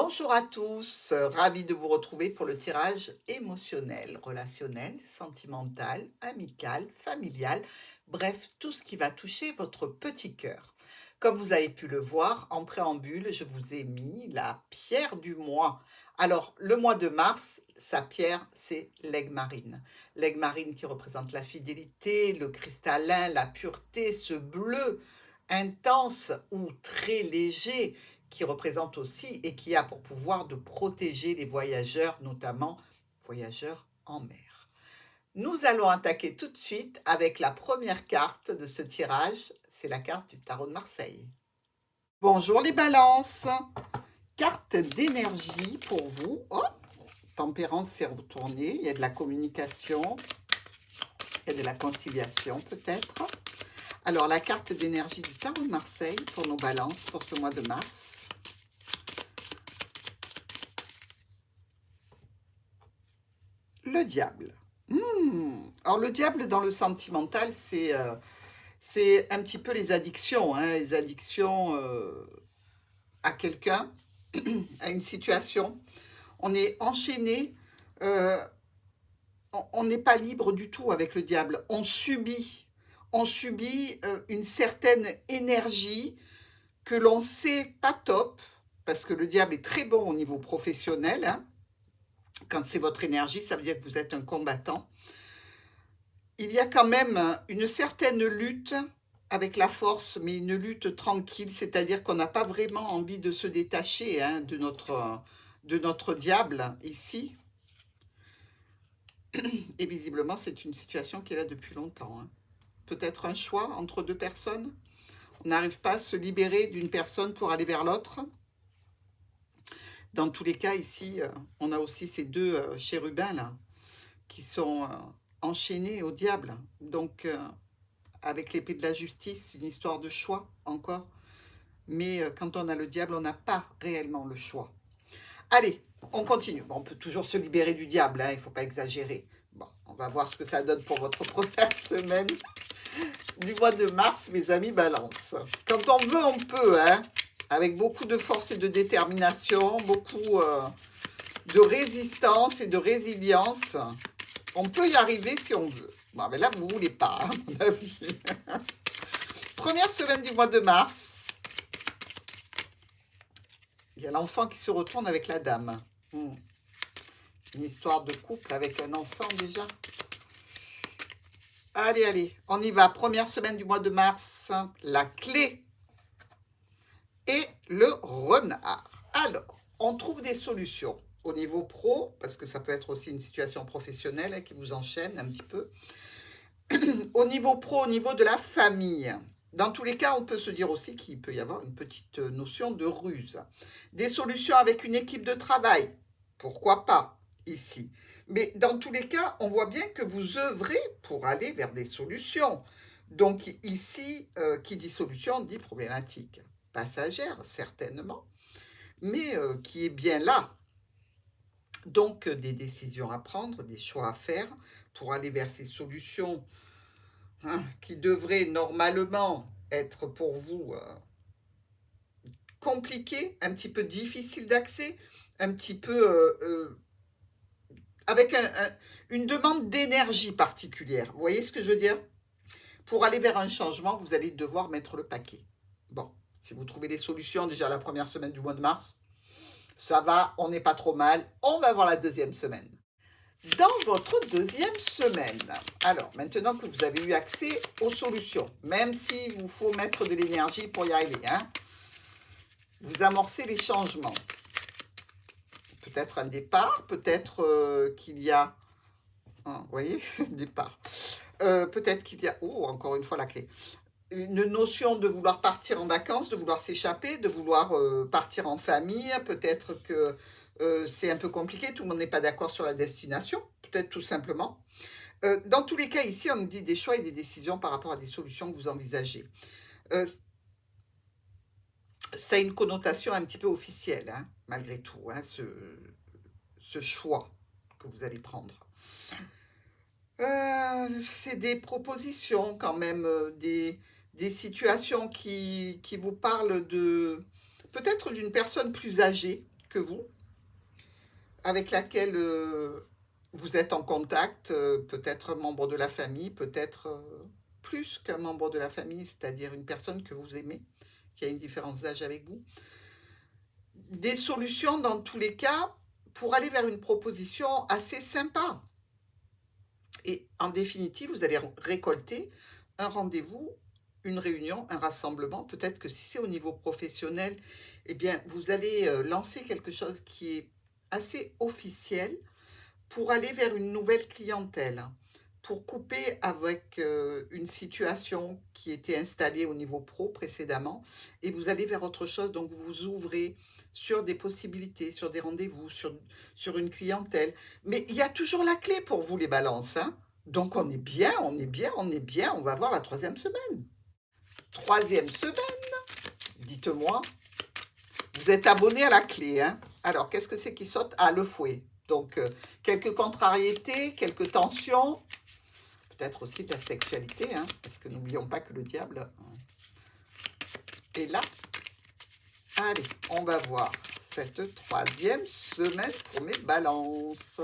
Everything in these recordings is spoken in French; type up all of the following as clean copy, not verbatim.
Bonjour à tous, ravi de vous retrouver pour le tirage émotionnel, relationnel, sentimental, amical, familial, bref, tout ce qui va toucher votre petit cœur. Comme vous avez pu le voir en préambule, je vous ai mis la pierre du mois. Alors, le mois de mars, sa pierre, c'est l'aigle marine. L'aigle marine qui représente la fidélité, le cristallin, la pureté, ce bleu intense ou très léger qui représente aussi et qui a pour pouvoir de protéger les voyageurs, notamment voyageurs en mer. Nous allons attaquer tout de suite avec la première carte de ce tirage, c'est la carte du tarot de Marseille. Bonjour les balances, carte d'énergie pour vous. Oh, tempérance s'est retournée, il y a de la communication, il y a de la conciliation peut-être. Alors la carte d'énergie du tarot de Marseille pour nos balances pour ce mois de mars. Le diable. Alors le diable dans le sentimental, c'est un petit peu les addictions, hein, les addictions à quelqu'un, à une situation. On est enchaîné, euh, on n'est pas libre du tout avec le diable. On subit une certaine énergie que l'on sait pas top, parce que le diable est très bon au niveau professionnel, hein. Quand c'est votre énergie, ça veut dire que vous êtes un combattant. Il y a quand même une certaine lutte avec la force, mais une lutte tranquille, c'est-à-dire qu'on n'a pas vraiment envie de se détacher, hein, de notre diable ici. Et visiblement, c'est une situation qui est là depuis longtemps, hein. Peut-être un choix entre deux personnes. On n'arrive pas à se libérer d'une personne pour aller vers l'autre. Dans tous les cas, ici, on a aussi ces deux chérubins là, qui sont enchaînés au diable. Donc, avec l'épée de la justice, une histoire de choix encore. Mais quand on a le diable, on n'a pas réellement le choix. Allez, on continue. Bon, on peut toujours se libérer du diable, hein, il ne faut pas exagérer. Bon, on va voir ce que ça donne pour votre première semaine du mois de mars, mes amis balance. Quand on veut, on peut, hein, avec beaucoup de force et de détermination, beaucoup de résistance et de résilience. On peut y arriver si on veut. Bon, mais là, vous ne voulez pas, à mon avis. Première semaine du mois de mars. Il y a l'enfant qui se retourne avec la dame. Une histoire de couple avec un enfant déjà. Allez, allez, on y va. Première semaine du mois de mars. La clé et le renard. Alors, on trouve des solutions au niveau pro, parce que ça peut être aussi une situation professionnelle hein, qui vous enchaîne un petit peu. Au niveau pro, au niveau de la famille. Dans tous les cas, on peut se dire aussi qu'il peut y avoir une petite notion de ruse. Des solutions avec une équipe de travail. Pourquoi pas ici? Mais dans tous les cas, on voit bien que vous œuvrez pour aller vers des solutions. Donc ici, qui dit solution, dit problématique. Passagère, certainement, mais qui est bien là. Donc des décisions à prendre, des choix à faire pour aller vers ces solutions hein, qui devraient normalement être pour vous compliquées, un petit peu difficiles d'accès, un petit peu avec une demande d'énergie particulière. Vous voyez ce que je veux dire? Pour aller vers un changement, vous allez devoir mettre le paquet. Bon, si vous trouvez les solutions déjà la première semaine du mois de mars, ça va, on n'est pas trop mal. On va voir la deuxième semaine. Dans votre deuxième semaine, alors maintenant que vous avez eu accès aux solutions, même s'il vous faut mettre de l'énergie pour y arriver, hein, vous amorcez les changements. Peut-être un départ, peut-être qu'il y a, hein, vous voyez, départ. Peut-être qu'il y a, oh, encore une fois la clé, une notion de vouloir partir en vacances, de vouloir s'échapper, de vouloir partir en famille. Peut-être que c'est un peu compliqué, tout le monde n'est pas d'accord sur la destination, peut-être tout simplement. Dans tous les cas, ici, on nous dit des choix et des décisions par rapport à des solutions que vous envisagez. Ça a une connotation un petit peu officielle, hein, malgré tout, hein, ce choix que vous allez prendre. C'est des propositions quand même, des situations qui vous parlent de peut-être d'une personne plus âgée que vous, avec laquelle vous êtes en contact, peut-être un membre de la famille, peut-être plus qu'un membre de la famille, c'est-à-dire une personne que vous aimez, qui a une différence d'âge avec vous. Des solutions dans tous les cas pour aller vers une proposition assez sympa. Et en définitive, vous allez récolter un rendez-vous, une réunion, un rassemblement. Peut-être que si c'est au niveau professionnel, eh bien, vous allez lancer quelque chose qui est assez officiel pour aller vers une nouvelle clientèle, pour couper avec une situation qui était installée au niveau pro précédemment, et vous allez vers autre chose, donc vous vous ouvrez sur des possibilités, sur des rendez-vous, sur une clientèle. Mais il y a toujours la clé pour vous, les balances, hein. Donc on est bien, on est bien, on est bien. On va voir la troisième semaine. Troisième semaine, dites-moi, vous êtes abonné à la clé, hein. Alors, qu'est-ce que c'est qui saute? Ah, le fouet. Donc, quelques contrariétés, quelques tensions, peut-être aussi de la sexualité, hein, parce que n'oublions pas que le diable est là. Allez, on va voir cette troisième semaine pour mes balances.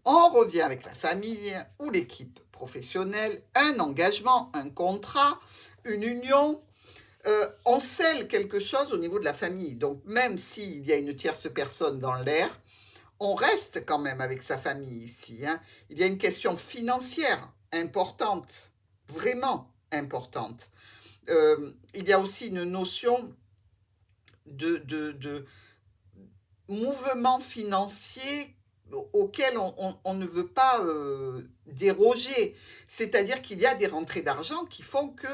On revient avec la famille ou l'équipe professionnelle, un engagement, un contrat, une union. On scelle quelque chose au niveau de la famille. Donc, même s'il y a une tierce personne dans l'air, on reste quand même avec sa famille ici, hein. Il y a une question financière importante, vraiment importante. Il y a aussi une notion de mouvement financier auquel on ne veut pas déroger. C'est-à-dire qu'il y a des rentrées d'argent qui font que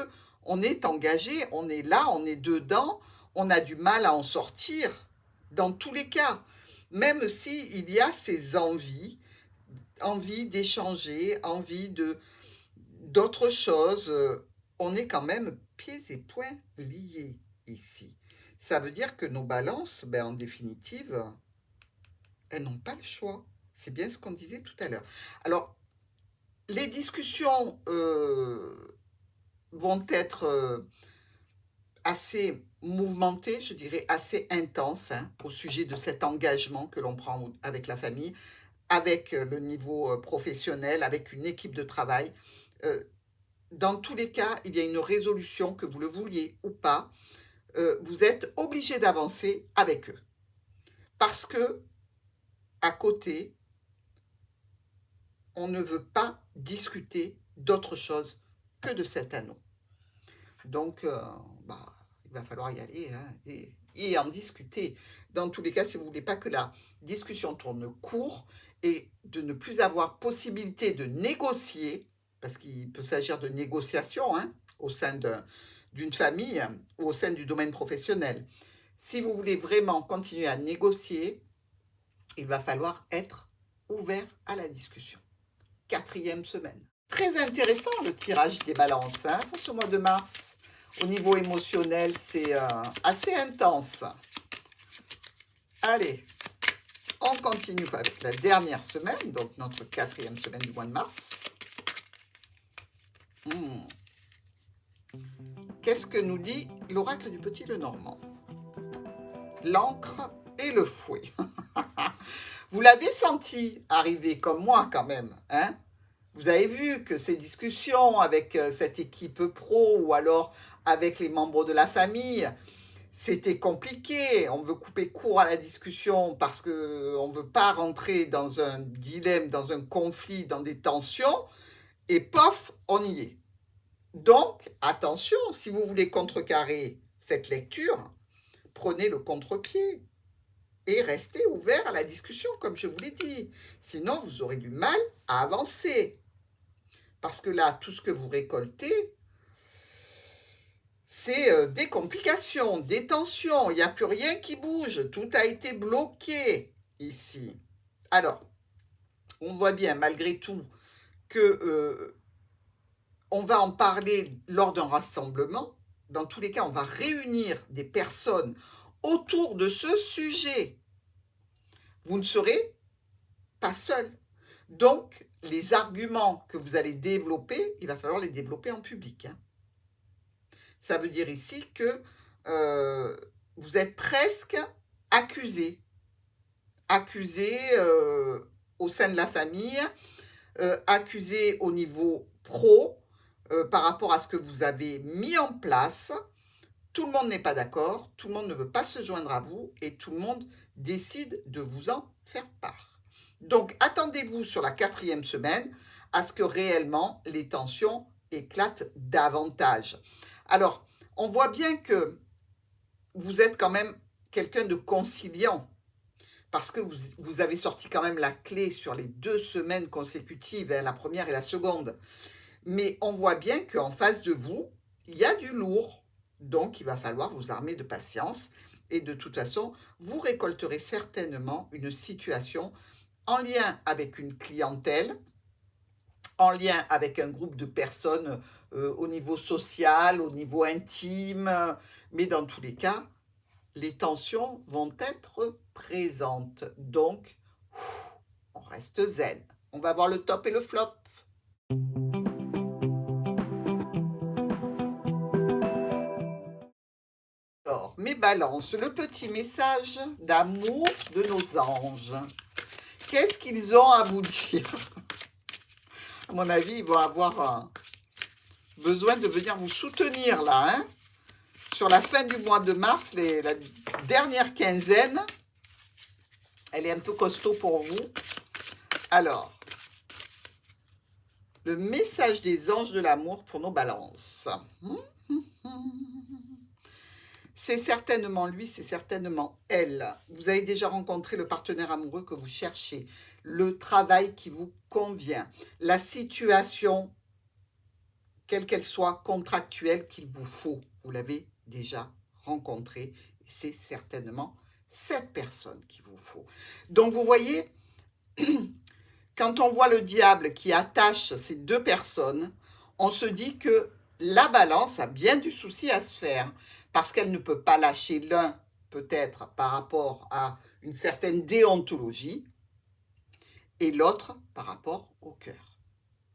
on est engagé, on est là, on est dedans, on a du mal à en sortir dans tous les cas. Même s'il y a ces envies d'échanger, envie d'autres choses, on est quand même pieds et poings liés ici. Ça veut dire que nos balances, ben, en définitive, elles n'ont pas le choix. C'est bien ce qu'on disait tout à l'heure. Alors, les discussions vont être assez mouvementées, je dirais assez intenses, hein, au sujet de cet engagement que l'on prend avec la famille, avec le niveau professionnel, avec une équipe de travail. Dans tous les cas, il y a une résolution, que vous le vouliez ou pas, vous êtes obligé d'avancer avec eux. Parce que, à côté, on ne veut pas discuter d'autre chose que de cet anneau. Donc, il va falloir y aller, hein, et en discuter. Dans tous les cas, si vous ne voulez pas que la discussion tourne court et de ne plus avoir possibilité de négocier, parce qu'il peut s'agir de négociation, hein, au sein d'une famille ou au sein du domaine professionnel. Si vous voulez vraiment continuer à négocier, il va falloir être ouvert à la discussion. Quatrième semaine. Très intéressant le tirage des balances, hein, pour ce mois de mars. Au niveau émotionnel, c'est assez intense. Allez, on continue avec la dernière semaine, donc notre quatrième semaine du mois de mars. Qu'est-ce que nous dit l'oracle du Petit Lenormand? L'encre et le fouet. Vous l'avez senti arriver comme moi quand même, hein? Vous avez vu que ces discussions avec cette équipe pro ou alors avec les membres de la famille, c'était compliqué. On veut couper court à la discussion parce qu'on ne veut pas rentrer dans un dilemme, dans un conflit, dans des tensions. Et pof, on y est. Donc, attention, si vous voulez contrecarrer cette lecture, prenez le contre-pied et restez ouvert à la discussion, comme je vous l'ai dit. Sinon, vous aurez du mal à avancer. Parce que là, tout ce que vous récoltez, c'est des complications, des tensions. Il n'y a plus rien qui bouge. Tout a été bloqué ici. Alors, on voit bien, malgré tout, que on va en parler lors d'un rassemblement. Dans tous les cas, on va réunir des personnes autour de ce sujet. Vous ne serez pas seul. Donc, les arguments que vous allez développer, il va falloir les développer en public, hein. Ça veut dire ici que vous êtes presque accusé. Accusé au sein de la famille, accusé au niveau pro par rapport à ce que vous avez mis en place. Tout le monde n'est pas d'accord, tout le monde ne veut pas se joindre à vous et tout le monde décide de vous en faire part. Donc, attendez-vous sur la 4e semaine à ce que réellement les tensions éclatent davantage. Alors, on voit bien que vous êtes quand même quelqu'un de conciliant parce que vous avez sorti quand même la clé sur les 2 semaines consécutives, hein, la première et la seconde. Mais on voit bien qu'en face de vous, il y a du lourd. Donc, il va falloir vous armer de patience. Et de toute façon, vous récolterez certainement une situation en lien avec une clientèle, en lien avec un groupe de personnes au niveau social, au niveau intime. Mais dans tous les cas, les tensions vont être présentes. Donc, on reste zen. On va voir le top et le flop. Alors, mes balances, le petit message d'amour de nos anges. Qu'est-ce qu'ils ont à vous dire? À mon avis, ils vont avoir besoin de venir vous soutenir là. Hein, sur la fin du mois de mars, la dernière quinzaine, elle est un peu costaud pour vous. Alors, le message des anges de l'amour pour nos balances. C'est certainement lui, c'est certainement elle. Vous avez déjà rencontré le partenaire amoureux que vous cherchez, le travail qui vous convient, la situation, quelle qu'elle soit, contractuelle qu'il vous faut. Vous l'avez déjà rencontré et c'est certainement cette personne qu'il vous faut. Donc vous voyez, quand on voit le diable qui attache ces 2 personnes, on se dit que la balance a bien du souci à se faire parce qu'elle ne peut pas lâcher l'un, peut-être par rapport à une certaine déontologie, et l'autre par rapport au cœur.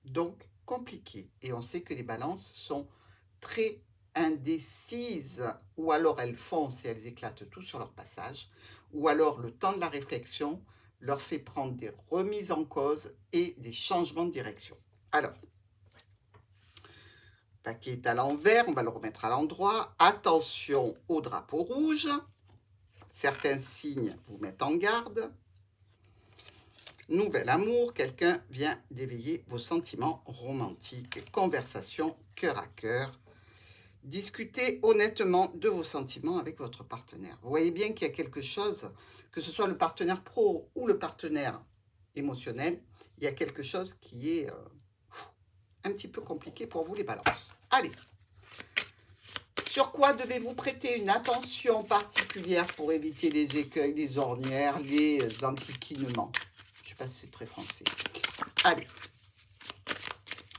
Donc, compliqué. Et on sait que les balances sont très indécises, ou alors elles foncent et elles éclatent tout sur leur passage, ou alors le temps de la réflexion leur fait prendre des remises en cause et des changements de direction. Alors, le paquet est à l'envers, on va le remettre à l'endroit. Attention au drapeau rouge. Certains signes vous mettent en garde. Nouvel amour, quelqu'un vient d'éveiller vos sentiments romantiques. Conversation cœur à cœur. Discutez honnêtement de vos sentiments avec votre partenaire. Vous voyez bien qu'il y a quelque chose, que ce soit le partenaire pro ou le partenaire émotionnel, il y a quelque chose qui est un petit peu compliqué pour vous les balances. Allez, sur quoi devez-vous prêter une attention particulière pour éviter les écueils, les ornières, les enquiquinements? Je ne sais pas si c'est très français. Allez,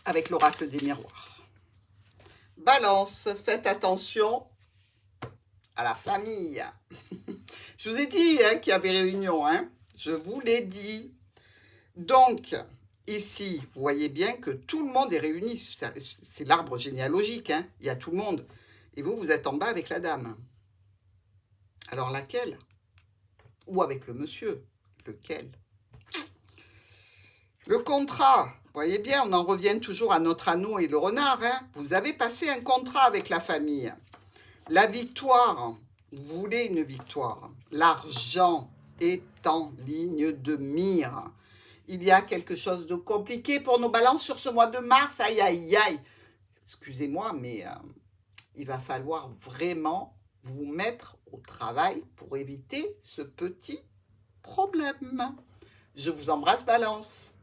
avec l'oracle des miroirs. Balance, faites attention à la famille. Je vous ai dit qu'il y avait réunion, hein, je vous l'ai dit. Donc, ici, vous voyez bien que tout le monde est réuni. C'est l'arbre généalogique, hein, il y a tout le monde. Et vous, vous êtes en bas avec la dame. Alors, laquelle? Ou avec le monsieur? Lequel? Le contrat, vous voyez bien, on en revient toujours à notre anneau et le renard. Hein. Vous avez passé un contrat avec la famille. La victoire, vous voulez une victoire. L'argent est en ligne de mire. Il y a quelque chose de compliqué pour nos balances sur ce mois de mars. Aïe, aïe, aïe. Excusez-moi, mais il va falloir vraiment vous mettre au travail pour éviter ce petit problème. Je vous embrasse, Balance.